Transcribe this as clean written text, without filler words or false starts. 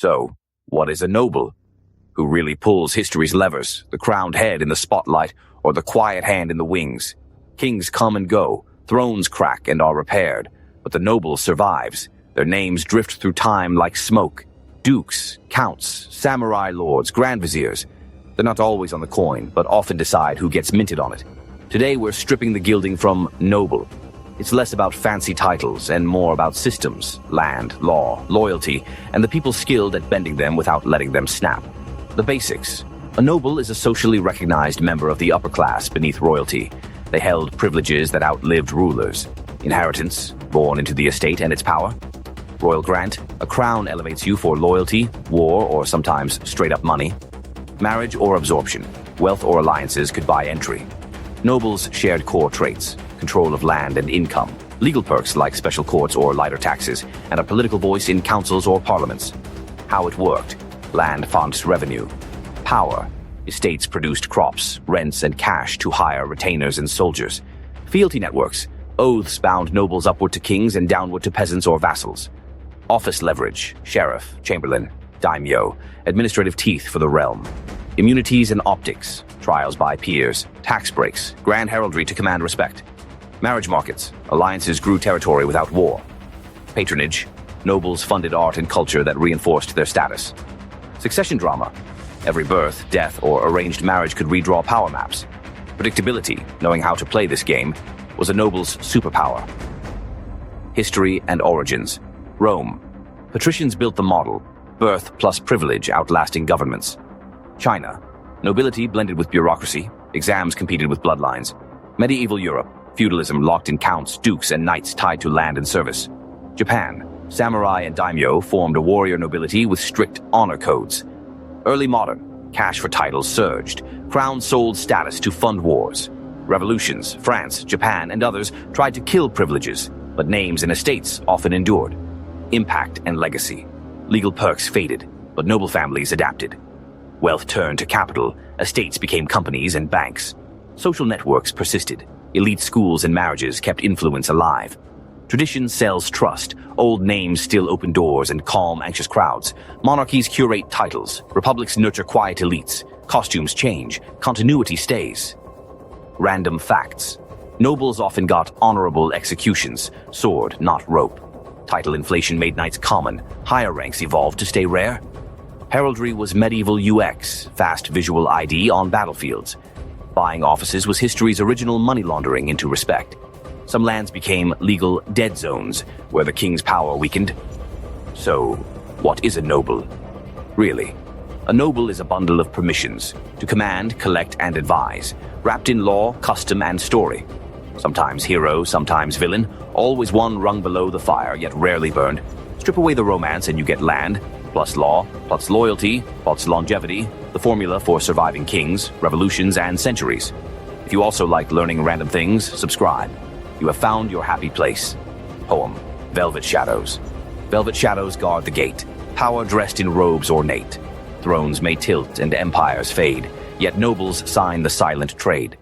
So, what is a noble? Who really pulls history's levers, the crowned head in the spotlight or the quiet hand in the wings? Kings come and go, thrones crack and are repaired, but the noble survives. Their names drift through time like smoke. Dukes, counts, samurai lords, grand viziers. They're not always on the coin, but often decide who gets minted on it. Today we're stripping the gilding from noble. It's less about fancy titles and more about systems, land, law, loyalty, and the people skilled at bending them without letting them snap. The basics. A noble is a socially recognized member of the upper class beneath royalty. They held privileges that outlived rulers. Inheritance, born into the estate and its power. Royal grant, a crown elevates you for loyalty, war, or sometimes straight-up money. Marriage or absorption, wealth or alliances could buy entry. Nobles shared core traits, control of land and income, legal perks like special courts or lighter taxes, and a political voice in councils or parliaments. How it worked. Land funds revenue. Power. Estates produced crops, rents, and cash to hire retainers and soldiers. Fealty networks. Oaths bound nobles upward to kings and downward to peasants or vassals. Office leverage. Sheriff, chamberlain, daimyo. Administrative teeth for the realm. Immunities and optics. Trials by peers. Tax breaks. Grand heraldry to command respect. Marriage markets. Alliances grew territory without war. Patronage. Nobles funded art and culture that reinforced their status. Succession drama. Every birth, death, or arranged marriage could redraw power maps. Predictability, knowing how to play this game, was a noble's superpower. History and origins. Rome. Patricians built the model, birth plus privilege outlasting governments. China. Nobility blended with bureaucracy, exams competed with bloodlines. Medieval Europe. Feudalism locked in counts, dukes, and knights tied to land and service. Japan. Samurai and daimyo formed a warrior nobility with strict honor codes. Early modern, cash for titles surged. Crowns sold status to fund wars. Revolutions, France, Japan, and others tried to kill privileges, but names and estates often endured. Impact and legacy. Legal perks faded, but noble families adapted. Wealth turned to capital, estates became companies and banks. Social networks persisted. Elite schools and marriages kept influence alive. Tradition sells trust. Old names still open doors and calm, anxious crowds. Monarchies curate titles. Republics nurture quiet elites. Costumes change. Continuity stays. Random facts. Nobles often got honorable executions. Sword, not rope. Title inflation made knights common. Higher ranks evolved to stay rare. Heraldry was medieval UX, fast visual ID on battlefields. Buying offices was history's original money laundering into respect. Some lands became legal dead zones, where the king's power weakened. So, what is a noble? Really, a noble is a bundle of permissions to command, collect, and advise, wrapped in law, custom, and story. Sometimes hero, sometimes villain, always one rung below the fire, yet rarely burned. Strip away the romance and you get land, plus law, plus loyalty, plus longevity, the formula for surviving kings, revolutions, and centuries. If you also like learning random things, subscribe. You have found your happy place. Poem. Velvet shadows. Velvet shadows guard the gate. Power dressed in robes ornate. Thrones may tilt and empires fade, yet nobles sign the silent trade.